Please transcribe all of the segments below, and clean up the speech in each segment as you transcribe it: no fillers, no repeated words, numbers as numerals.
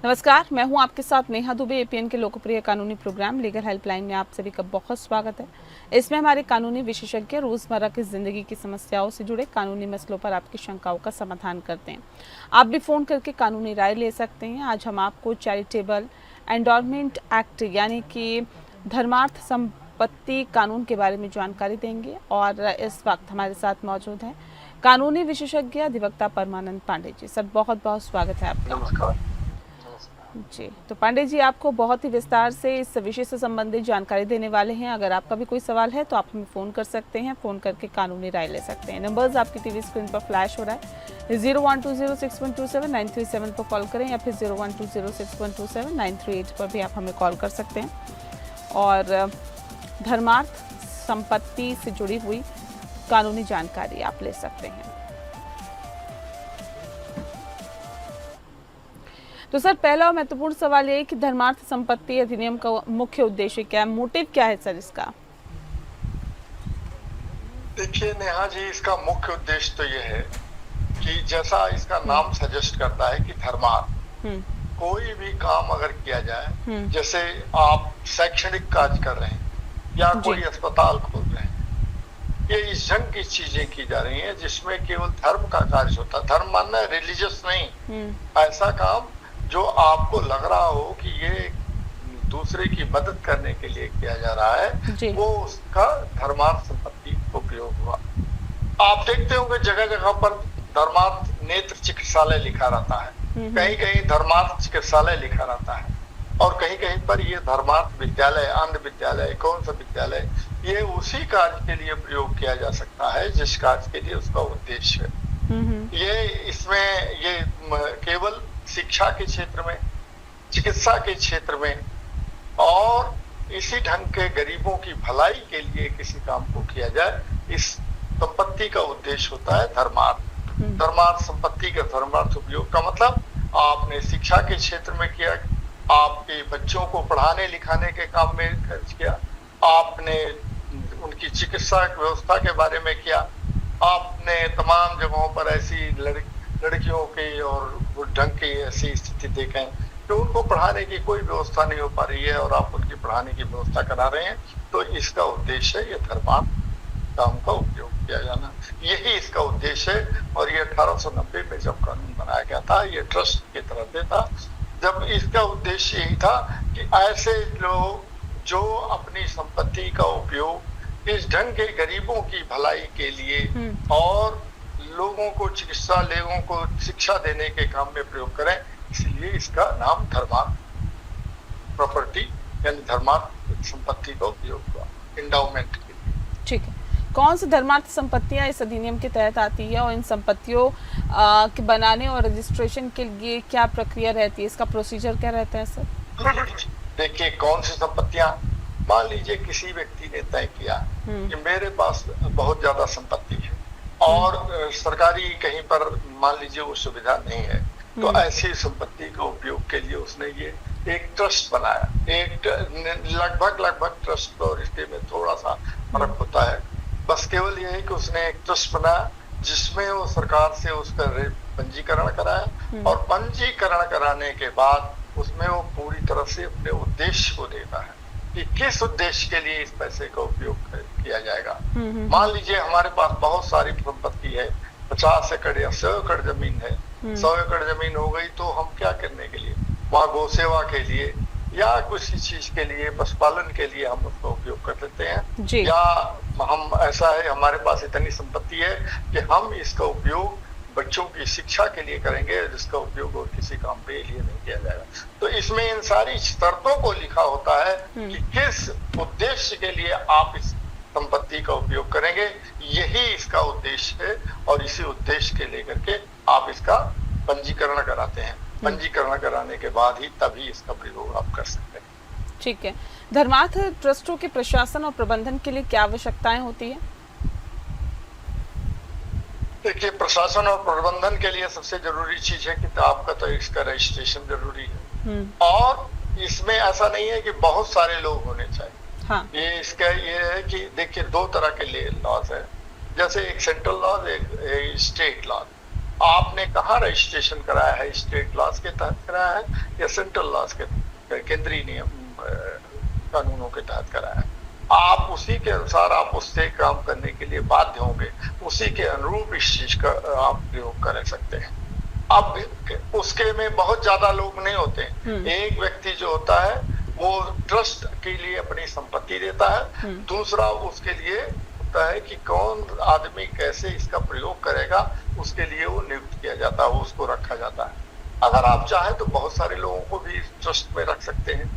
नमस्कार, मैं हूं आपके साथ नेहा दुबे। एपीएन के लोकप्रिय कानूनी प्रोग्राम लीगल हेल्पलाइन में आप सभी का बहुत स्वागत है। इसमें हमारे कानूनी विशेषज्ञ रोजमर्रा की जिंदगी की समस्याओं से जुड़े कानूनी मसलों पर आपकी शंकाओं का समाधान करते हैं। आप भी फोन करके कानूनी राय ले सकते हैं। आज हम आपको चैरिटेबल एंडोमेंट एक्ट यानी कि धर्मार्थ संपत्ति कानून के बारे में जानकारी देंगे और इस वक्त हमारे साथ मौजूद हैं कानूनी विशेषज्ञ अधिवक्ता परमानंद पांडे जी। सर, बहुत बहुत स्वागत है आपका। नमस्कार जी, तो पांडे जी आपको बहुत ही विस्तार से इस विषय से संबंधित जानकारी देने वाले हैं। अगर आपका भी कोई सवाल है तो आप हमें फ़ोन कर सकते हैं, फ़ोन करके कानूनी राय ले सकते हैं। नंबर्स आपकी टीवी स्क्रीन पर फ्लैश हो रहा है। 01206127 पर कॉल करें या फिर 01206127 पर भी आप हमें कॉल कर सकते हैं और धर्मार्थ संपत्ति से जुड़ी हुई कानूनी जानकारी आप ले सकते हैं। तो सर, पहला और महत्वपूर्ण सवाल ये है कि धर्मार्थ संपत्ति अधिनियम का मुख्य उद्देश्य क्या है, मोटिव क्या है सर इसका? देखिए नेहा जी, इसका मुख्य उद्देश्य तो ये है कि जैसा इसका नाम सजेस्ट करता है कि धर्मार्थ कोई भी काम अगर किया जाए, जैसे आप शैक्षणिक कार्य कर रहे हैं या कोई अस्पताल खोल रहे हैं, ये इस ढंग की चीजें की जा रही हैं जिसमें केवल धर्म का कार्य होता है। धर्म मानना है रिलीजियस नहीं, ऐसा काम जो आपको लग रहा हो कि ये दूसरे की मदद करने के लिए किया जा रहा है, वो उसका धर्मार्थ संपत्ति उपयोग हुआ। आप देखते होंगे जगह जगह पर धर्मार्थ नेत्र चिकित्सालय लिखा रहता है, कहीं कहीं धर्मार्थ चिकित्सालय लिखा रहता है और कहीं कहीं पर ये धर्मार्थ विद्यालय, अन्य विद्यालय, कौन सा विद्यालय, ये उसी कार्य के लिए प्रयोग किया जा सकता है जिस कार्य के लिए उसका उद्देश्य है। ये इसमें ये केवल शिक्षा के क्षेत्र में, चिकित्सा के क्षेत्र में और इसी ढंग के गरीबों की भलाई के लिए किसी काम को किया जाए, इस संपत्ति का उद्देश्य होता है धर्मार्थ। धर्मार्थ संपत्ति का धर्मार्थ उपयोग का मतलब आपने शिक्षा के क्षेत्र में किया, आपके बच्चों को पढ़ाने लिखाने के काम में खर्च किया, आपने उनकी चिकित्सा व्यवस्था के बारे में किया, आपने तमाम जगहों पर ऐसी लड़कियों की और ढंग की ऐसी स्थिति देखें कि उनको पढ़ाने की कोई व्यवस्था नहीं हो पा रही है और आप उनकी पढ़ाने की व्यवस्था करा रहे हैं, तो इसका उद्देश्य है ये धर्मार्थ काम का उपयोग किया जाना, यही इसका उद्देश्य है। और ये 1890 में जब कानून बनाया गया था, ये ट्रस्ट की तरह से था, जब इसका उद्देश्य यही था कि ऐसे लोग जो अपनी संपत्ति का उपयोग इस ढंग के गरीबों की भलाई के लिए और लोगों को चिकित्सा, लोगों को शिक्षा देने के काम में प्रयोग करें, इसलिए इसका नाम धर्मार्थ प्रॉपर्टी यानी धर्मार्थ संपत्ति का उपयोग हुआ एंडाउमेंट के लिए। ठीक है, कौन सी धर्मार्थ संपत्तियां इस अधिनियम के तहत आती है और इन संपत्तियों के बनाने और रजिस्ट्रेशन के लिए क्या प्रक्रिया रहती है, इसका प्रोसीजर क्या रहता है सर? देखिए, कौन सी संपत्तियां, मान लीजिए किसी व्यक्ति ने तय किया कि मेरे पास बहुत ज्यादा संपत्ति है और सरकारी कहीं पर मान लीजिए वो सुविधा नहीं है, तो ऐसी संपत्ति का उपयोग के लिए उसने ये एक ट्रस्ट बनाया। एक लगभग ट्रस्ट और इसके में थोड़ा सा फर्क होता है, बस केवल ये है कि उसने एक ट्रस्ट बनाया जिसमें वो सरकार से उसका पंजीकरण कराया और पंजीकरण कराने के बाद उसमें वो पूरी तरह से अपने उद्देश्य को देता है कि किस उद्देश्य के लिए इस पैसे का उपयोग किया जाएगा। मान लीजिए हमारे पास बहुत सारी संपत्ति है, 50 एकड़ या 100 एकड़ जमीन है, 100 एकड़ जमीन हो गई तो हम क्या करने के लिए, वहाँ गौ सेवा के लिए या किसी चीज के लिए, पशुपालन के लिए हम उसका उपयोग कर लेते हैं, या हम ऐसा है हमारे पास इतनी संपत्ति है कि हम इसका उपयोग बच्चों की शिक्षा के लिए करेंगे, जिसका उपयोग और किसी काम के लिए नहीं किया जाएगा। तो इसमें इन सारी शर्तों को लिखा होता है कि किस उद्देश्य के लिए आप इस संपत्ति का उपयोग करेंगे, यही इसका उद्देश्य है और इसी उद्देश्य के लेकर के आप इसका पंजीकरण कराते हैं। पंजीकरण कराने के बाद ही तभी इसका प्रयोग आप कर सकते हैं। ठीक है, धर्मार्थ ट्रस्टों के प्रशासन और प्रबंधन के लिए क्या आवश्यकताएं होती है? देखिए, प्रशासन और प्रबंधन के लिए सबसे जरूरी चीज है कि आपका तो इसका रजिस्ट्रेशन जरूरी है और इसमें ऐसा नहीं है कि बहुत सारे लोग होने चाहिए। हाँ। ये इसका ये है कि देखिए, दो तरह के लॉज है, जैसे एक सेंट्रल लॉज, एक स्टेट लॉज। आपने कहाँ रजिस्ट्रेशन कराया है, स्टेट लॉज के तहत कराया है या सेंट्रल लॉज के केंद्रीय नियम कानूनों के तहत कराया है। आप उसी के अनुसार आप उससे काम करने के लिए बाध्य होंगे, उसी के अनुरूप इस चीज का आप प्रयोग कर सकते हैं। अब उसके में बहुत ज्यादा लोग नहीं होते, एक व्यक्ति जो होता है वो ट्रस्ट के लिए अपनी संपत्ति देता है, दूसरा उसके लिए होता है कि कौन आदमी कैसे इसका प्रयोग करेगा, उसके लिए वो नियुक्त किया जाता है, वो उसको रखा जाता है। अगर आप चाहें तो बहुत सारे लोगों को भी ट्रस्ट में रख सकते हैं,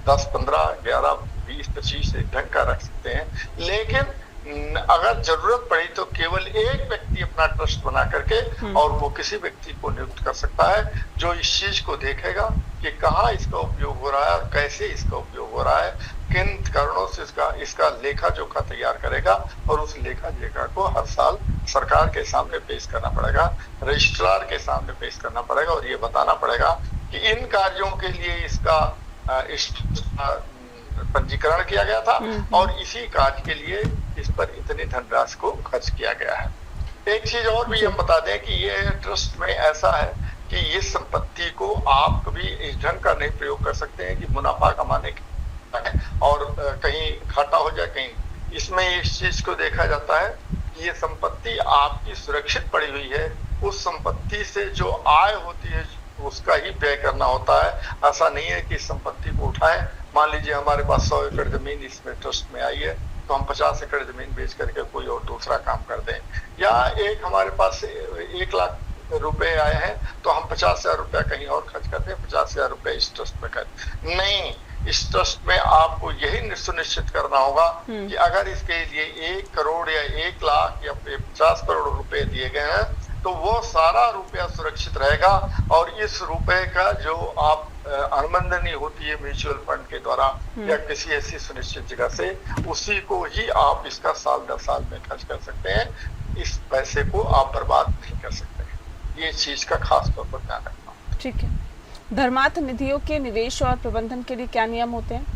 10, 15, 11, 20, 25 एक ढंग का रख सकते हैं, लेकिन अगर जरूरत पड़ी तो केवल एक व्यक्ति अपना ट्रस्ट बना करके और वो किसी व्यक्ति को नियुक्त कर सकता है जो इस चीज को देखेगा कि कहाँ इसका उपयोग हो रहा है और कैसे इसका उपयोग हो रहा है, किन कारणों से इसका लेखा जोखा तैयार करेगा और उस लेखा जोखा को हर साल सरकार के सामने पेश करना पड़ेगा, रजिस्ट्रार के सामने पेश करना पड़ेगा और ये बताना पड़ेगा कि इन कार्यों के लिए इसका पंजीकरण किया गया था और इसी कार्य के लिए इस पर इतनी धनराशि को खर्च किया गया है। एक चीज और भी हम बता दें कि ये ट्रस्ट में ऐसा है कि इस संपत्ति को आप कभी इस ढंग का नहीं प्रयोग कर सकते हैं कि मुनाफा कमाने के और कहीं घाटा हो जाए कहीं। इसमें इस चीज को देखा जाता है कि ये संपत्ति आपकी सुरक्षित पड़ी हुई है, उस संपत्ति से जो आय होती है उसका ही व्यय करना होता है। ऐसा नहीं है कि संपत्ति को उठाएं, मान लीजिए हमारे पास 100 एकड़ जमीन इसमें ट्रस्ट में आई है तो हम 50 एकड़ जमीन बेच करके कोई और दूसरा काम कर दें, या एक हमारे पास 1 लाख रुपए आए हैं तो हम 50,000 रुपया कहीं और खर्च करते हैं, 50,000 रुपए इस ट्रस्ट में खर्च नहीं। इस ट्रस्ट में आपको यही सुनिश्चित करना होगा कि अगर इसके लिए 1 करोड़ या 1 लाख या 50 करोड़ रुपए दिए गए हैं तो वो सारा रुपया सुरक्षित रहेगा और इस रुपए का जो आप आमदनी होती है म्यूचुअल फंड के द्वारा या किसी ऐसी सुनिश्चित जगह से, उसी को ही आप इसका साल 10 साल में खर्च कर सकते हैं। इस पैसे को आप बर्बाद नहीं कर सकते। ये चीज का खास तौर पर ध्यान रखना। ठीक है। धर्मार्थ निधियों के निवेश और प्रबंधन के लिए क्या नियम होते हैं?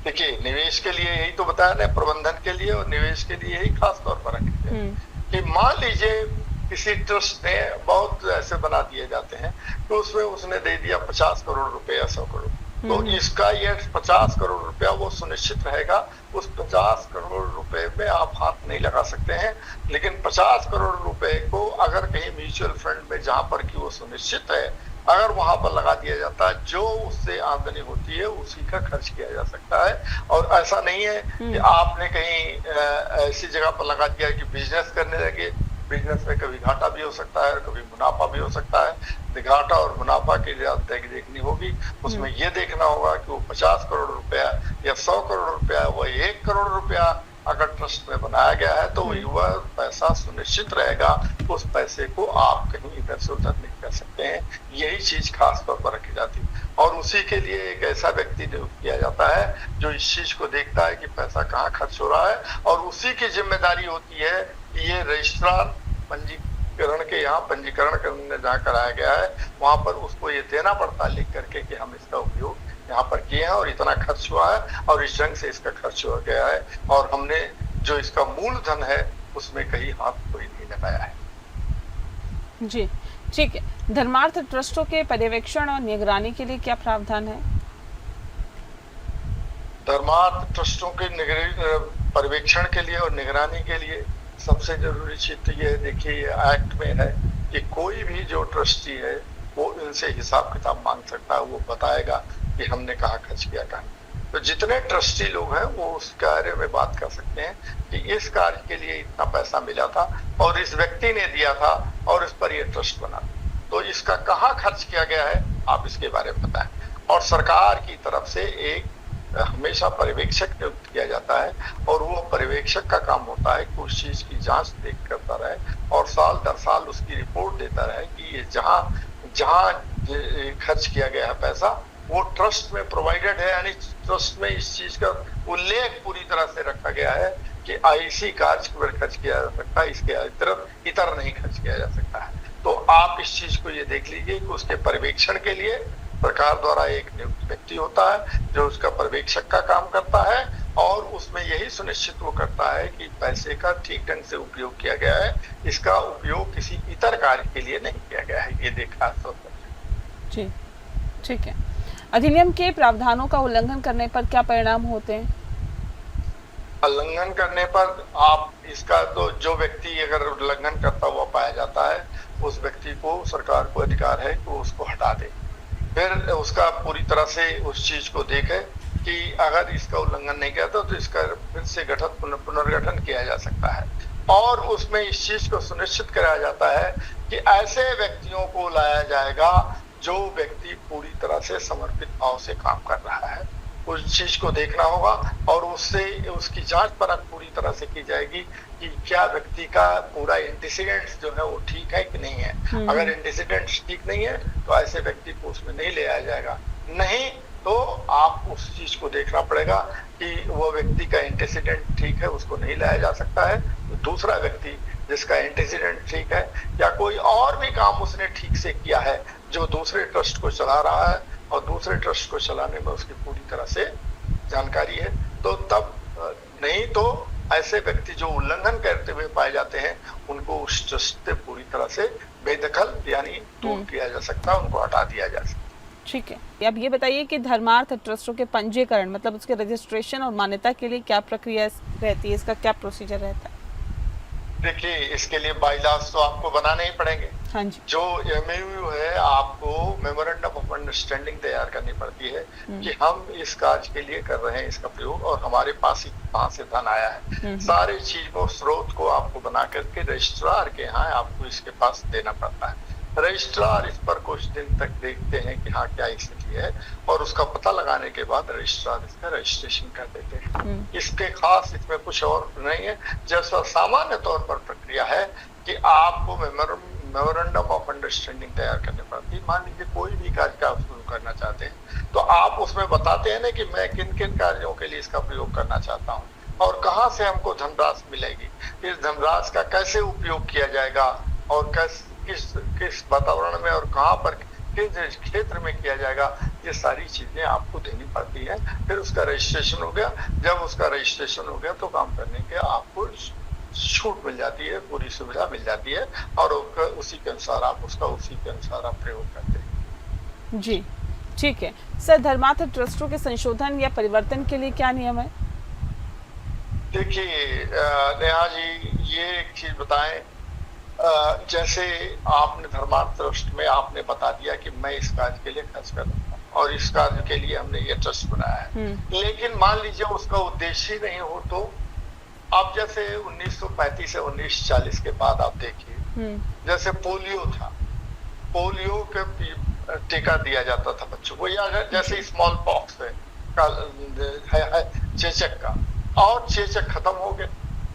देखिए, निवेश के लिए यही तो बताया ना, प्रबंधन के लिए और निवेश के लिए यही खास तौर पर रखते हैं कि मान लीजिए किसी ट्रस्ट ने बहुत ऐसे बना दिए जाते हैं तो उसमें उसने दे दिया 50 करोड़ रुपए या 100 करोड़, तो इसका ये 50 करोड़ रुपया वो सुनिश्चित रहेगा। उस 50 करोड़ रुपए में आप हाथ नहीं लगा सकते हैं, लेकिन 50 करोड़ रुपए को अगर कहीं म्यूचुअल फंड में जहां पर कि वो सुनिश्चित है अगर वहां पर लगा दिया जाता है, जो उससे आमदनी होती है उसी का खर्च किया जा सकता है। और ऐसा नहीं है कि आपने कहीं ऐसी जगह पर लगा दिया कि बिजनेस करने लगे, बिजनेस में कभी घाटा भी हो सकता है और कभी मुनाफा भी हो सकता है। घाटा और मुनाफा की देखनी होगी, उसमें ये देखना होगा कि वो 50 करोड़ रुपया या 100 करोड़ रुपया वो 1 करोड़ रुपया अगर ट्रस्ट में बनाया गया है तो वह पैसा सुनिश्चित रहेगा, उस पैसे को आप कहीं इधर से उधर नहीं कर सकते हैं। यही चीज खास तौर पर रखी जाती है और उसी के लिए एक ऐसा व्यक्ति नियुक्त किया जाता है जो इस चीज को देखता है कि पैसा कहाँ खर्च हो रहा है और उसी की जिम्मेदारी होती है कि ये रजिस्ट्रार पंजीकरण के यहाँ पंजीकरण करने जहाँ कराया गया है वहां पर उसको ये देना पड़ता है लिख करके कि हम इसका उपयोग यहाँ पर किए हैं और इतना खर्च हुआ है और इस ढंग से इसका खर्च हो गया है और हमने जो इसका मूलधन है उसमें कहीं हाथ कोई नहीं लगाया है। जी ठीक है। धर्मार्थ ट्रस्टों के पर्यवेक्षण और निगरानी के लिए क्या प्रावधान है? धर्मार्थ ट्रस्टों के पर्यवेक्षण के लिए और निगरानी के लिए सबसे जरूरी चीज तो ये देखिए एक्ट में है कि कोई भी जो ट्रस्टी है वो इनसे हिसाब किताब मांग सकता है, वो बताएगा कि हमने कहाँ खर्च किया था। तो जितने ट्रस्टी लोग हैं वो उस कार्य में बात कर सकते हैं कि इस कार्य के लिए इतना पैसा मिला था और इस व्यक्ति ने दिया था और इस पर ये ट्रस्ट बना, तो इसका कहाँ खर्च किया गया है आप इसके बारे में बताएं। और सरकार की तरफ से एक हमेशा पर्यवेक्षक नियुक्त किया जाता है और वो पर्यवेक्षक का काम होता है कि उस चीज की जांच देख करता रहे और साल दर साल उसकी रिपोर्ट देता रहे कि ये जहाँ खर्च किया गया है पैसा वो ट्रस्ट में प्रोवाइडेड है, यानी ट्रस्ट में इस चीज का उल्लेख पूरी तरह से रखा गया है कि इसी कार्य पर खर्च किया जा सकता है, इसके इतर नहीं खर्च किया जा सकता है। तो आप इस चीज को ये देख लीजिए कि उसके पर्यवेक्षण के लिए सरकार द्वारा एक नियुक्त व्यक्ति होता है जो उसका पर्यवेक्षक का काम करता है और उसमें यही सुनिश्चित वो करता है कि पैसे का ठीक ढंग से उपयोग किया गया है, इसका उपयोग किसी इतर कार्य के लिए नहीं किया गया है, ये देखा तो। जी, ठीक है। अधिनियम के प्रावधानों का उल्लंघन करने पर क्या परिणाम होते हैं? उल्लंघन करने पर आप इसका तो जो व्यक्ति अगर उल्लंघन करता हुआ पाया जाता है, उस व्यक्ति को सरकार को अधिकार है कि वो उसको हटा दे। फिर उसका पूरी तरह से उस चीज को देखे कि अगर इसका उल्लंघन नहीं किया तो इसका फिर से पुनर्गठन किया जा सकता है। और उसमें इस चीज को सुनिश्चित कराया जाता है कि ऐसे व्यक्तियों को लाया जाएगा जो व्यक्ति पूरी तरह से समर्पित भाव से काम कर रहा है। उस चीज को देखना होगा और उससे उसकी जांच परख पूरी तरह से की जाएगी कि क्या व्यक्ति का पूरा एंटीसीडेंट्स जो है वो ठीक है कि नहीं है। अगर एंटीसीडेंट्स ठीक नहीं है तो ऐसे व्यक्ति को उसमें नहीं ले आया जाएगा। नहीं तो आप उस चीज को देखना पड़ेगा कि वो व्यक्ति का एंटीसीडेंट ठीक है, उसको नहीं लाया जा सकता है। तो दूसरा व्यक्ति जिसका एंटीसीडेंट ठीक है या कोई और भी काम उसने ठीक से किया है जो दूसरे ट्रस्ट को चला रहा है और दूसरे ट्रस्ट को चलाने में उसकी पूरी तरह से जानकारी है, तो तब नहीं तो ऐसे व्यक्ति जो उल्लंघन करते हुए पाए जाते हैं उनको उस ट्रस्ट से पूरी तरह से बेदखल यानी दूर किया जा सकता है, उनको हटा दिया जा सकता है। ठीक है। अब ये बताइए कि धर्मार्थ ट्रस्टों के पंजीकरण मतलब उसके रजिस्ट्रेशन और मान्यता के लिए क्या प्रक्रिया रहती है, इसका क्या प्रोसीजर रहता है? देखिए, इसके लिए बाईलॉज तो आपको बनाने ही पड़ेंगे। हाँ जी। जो एमओयू है आपको मेमोरेंडम ऑफ अंडरस्टैंडिंग तैयार करनी पड़ती है कि हम इस कार्य के लिए कर रहे हैं इसका प्रयोग और हमारे पास कहाँ से धन आया है। सारे चीजों स्रोत को आपको बना करके रजिस्ट्रार के यहाँ आपको इसके पास देना पड़ता है। रजिस्ट्रार इस पर कुछ दिन तक देखते हैं कि हाँ क्या स्थिति है और उसका पता लगाने के बाद रजिस्ट्रार इसका रजिस्ट्रेशन कर देते हैं। इसके खास इसमें कुछ और नहीं है। जैसा सामान्य तौर पर प्रक्रिया है कि आपको मेमोरेंडम ऑफ अंडरस्टैंडिंग तैयार करनी पड़ती है। मान लीजिए कोई भी कार्य का आप शुरू करना चाहते हैं तो आप उसमें बताते हैं ना कि मैं किन किन कार्यों के लिए इसका प्रयोग करना चाहता हूँ और कहाँ से हमको धनराशि मिलेगी, इस धनराशि का कैसे उपयोग किया जाएगा और किस वातावरण में और कहाँ पर किस क्षेत्र में किया जाएगा, ये सारी चीजें आपको देनी पड़ती है। फिर उसका रजिस्ट्रेशन हो गया। जब उसका रजिस्ट्रेशन हो गया तो काम करने के आपको छूट मिल जाती है, पूरी सुविधा मिल जाती है और उसी के अनुसार आप प्रयोग करते हैं। जी, ठीक है। सर, धर्मार्थ ट्रस्टों के संशोधन या परिवर्तन के लिए क्या नियम है? देखिए नेहा जी, ये एक चीज बताएं, जैसे आपने धर्मार्थ ट्रस्ट में आपने बता दिया कि मैं इस कार्य के लिए खर्च कर रहा हूँ और इस कार्य के लिए हमने ये ट्रस्ट बनाया है, लेकिन मान लीजिए उसका उद्देश्य ही नहीं हो तो आप जैसे 1935 से 1940 के बाद आप देखिए, जैसे पोलियो था, पोलियो के टीका दिया जाता था बच्चों को, या जैसे स्मॉल पॉक्स है चेचक का, और चेचक खत्म हो गया।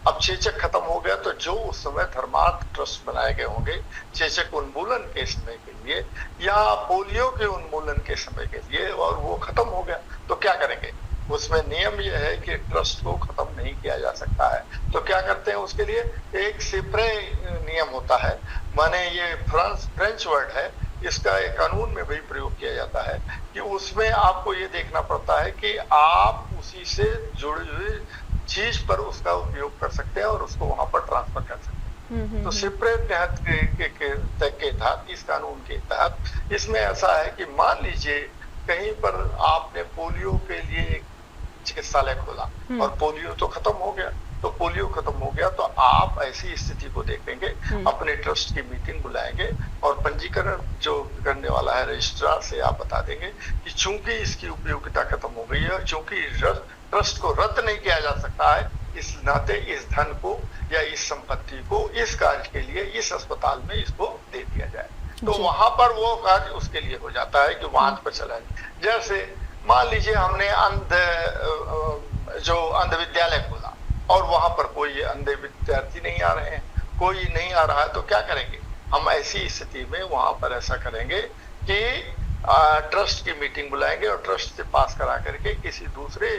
अब चेचक खत्म हो गया तो जो उस समय धर्मार्थ ट्रस्ट बनाए गए होंगे चेचक उन्मूलन के समय के लिए या पोलियो के उन्मूलन के समय के लिए, और वो खत्म हो गया तो क्या करेंगे? उसमें नियम यह है कि ट्रस्ट को खत्म नहीं किया जा सकता है। तो क्या करते हैं उसके लिए? एक सिप्रे नियम होता है, माने ये फ्रेंच वर्ड है, इसका एक कानून में भी प्रयोग किया जाता है कि उसमें आपको ये देखना पड़ता है कि आप उसी से जुड़ी हुई चीज पर उसका उपयोग कर सकते हैं और उसको वहां पर ट्रांसफर कर सकते हैं। तो सिप्रे तहत के तहत इस कानून के तहत इसमें ऐसा है कि मान लीजिए कहीं पर आपने पोलियो के लिए एक चिकित्सालय खोला और पोलियो तो खत्म हो गया, तो पोलियो खत्म हो गया तो आप ऐसी स्थिति को देखेंगे, अपने ट्रस्ट की मीटिंग बुलाएंगे और पंजीकरण जो करने वाला है रजिस्ट्रार से आप बता देंगे कि चूंकि इसकी उपयोगिता खत्म हो गई है, चूंकि ट्रस्ट को रद्द नहीं किया जा सकता है, इस नाते इस धन को या इस संपत्ति को इस कार्य के लिए इस अस्पताल में इसको दे दिया जाए। तो वहां पर वो कार्य उसके लिए हो जाता है कि वहां पर चला जाए। जैसे मान लीजिए हमने अंध विद्यालय खोला और वहां पर कोई अंधे विद्यार्थी नहीं आ रहे हैं, कोई नहीं आ रहा है, तो क्या करेंगे? हम ऐसी स्थिति में वहां पर ऐसा करेंगे कि ट्रस्ट की मीटिंग बुलाएंगे और ट्रस्ट से पास करा करके किसी दूसरे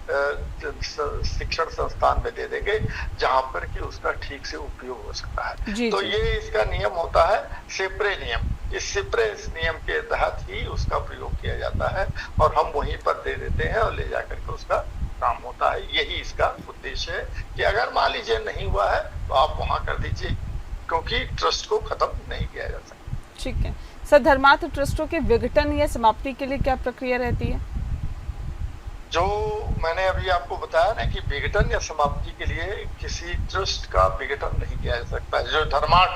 शिक्षण संस्थान में दे देंगे जहां पर कि उसका ठीक से उपयोग हो सकता है। तो ये इसका नियम होता है सिप्रे नियम। इस सिप्रे नियम के तहत ही उसका प्रयोग किया जाता है और हम वहीं पर दे देते हैं और ले जाकर के उसका काम होता है। यही इसका उद्देश्य है कि अगर मान लीजिए नहीं हुआ है तो आप वहां कर दीजिए, क्योंकि ट्रस्ट को खत्म नहीं किया जा सकता। ठीक है सर, धर्मार्थ ट्रस्टों के विघटन या समाप्ति के लिए क्या प्रक्रिया रहती है? जो मैंने अभी आपको बताया ना कि विघटन या समाप्ति के लिए किसी ट्रस्ट का विघटन नहीं किया जा सकता। जो धर्मार्थ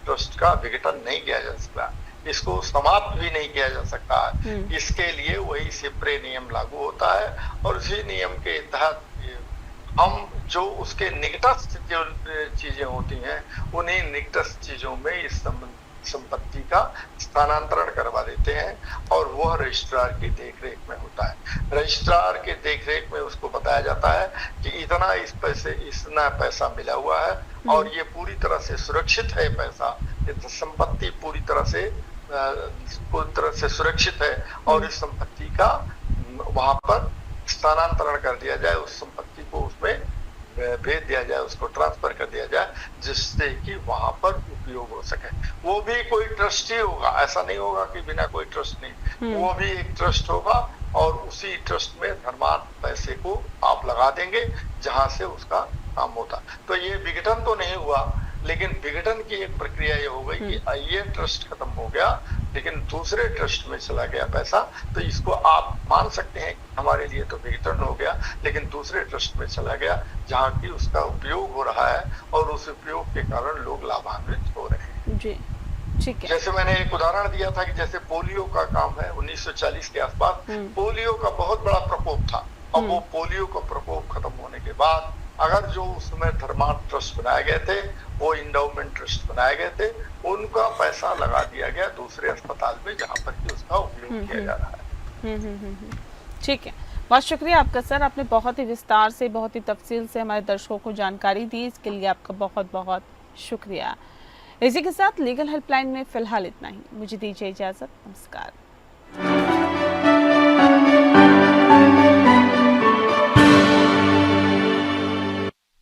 ट्रस्ट का विघटन नहीं किया जा सकता, इसको समाप्त भी नहीं किया जा सकता है। इसके लिए वही सिपरे नियम लागू होता है और उसी नियम के तहत हम जो उसके निकटस्थ जो चीजें होती हैं उन्हीं निकटस्थ चीजों में इस संपत्ति का स्थानांतरण करवा देते हैं और वह रजिस्ट्रार की देखरेख में होता है। रजिस्ट्रार के देखरेख में उसको बताया जाता है कि इतना पैसा मिला हुआ है और ये पूरी तरह से सुरक्षित है, पैसा संपत्ति पूरी तरह से सुरक्षित है और इस संपत्ति का वहां पर स्थानांतरण कर दिया जाए, उस संपत्ति को उसमें भेज दिया जाए, उसको ट्रांसफर कर दिया जाए, जिससे कि वहां पर उपयोग हो सके। वो भी कोई ट्रस्ट ही होगा, ऐसा नहीं होगा कि बिना कोई ट्रस्ट नहीं, वो भी एक ट्रस्ट होगा और उसी ट्रस्ट में धर्मार्थ पैसे को आप लगा देंगे जहां से उसका काम होता। तो ये विघटन तो नहीं हुआ, लेकिन विघटन की एक प्रक्रिया ये हो गई कि ये ट्रस्ट खत्म हो गया लेकिन दूसरे ट्रस्ट में चला गया पैसा, तो इसको आप मान सकते हैं हमारे लिए तो विघटन हो गया, लेकिन दूसरे ट्रस्ट में चला गया जहाँ की उसका उपयोग हो रहा है और उस उपयोग के कारण लोग लाभान्वित हो रहे हैं। जी ठीक है। जैसे मैंने एक उदाहरण दिया था कि जैसे पोलियो का काम है, 1940 के आसपास पोलियो का बहुत बड़ा प्रकोप था। अब वो पोलियो का प्रकोप खत्म होने के बाद अगर जो उस समय धर्मार्थ ट्रस्ट बनाए गए थे, वो इंडाउमेंट ट्रस्ट बनाए गए थे, उनका पैसा लगा दिया गया दूसरे अस्पताल में जहाँ पर कि उसका उपयोग किया जा रहा है। ठीक है, बहुत शुक्रिया आपका सर, आपने बहुत ही विस्तार से, बहुत ही तफसील से हमारे दर्शकों को जानकारी दी, इसके लिए आपका बहुत बहुत शुक्रिया। इसी के साथ लीगल हेल्पलाइन में फिलहाल इतना ही, मुझे दीजिए इजाजत, नमस्कार।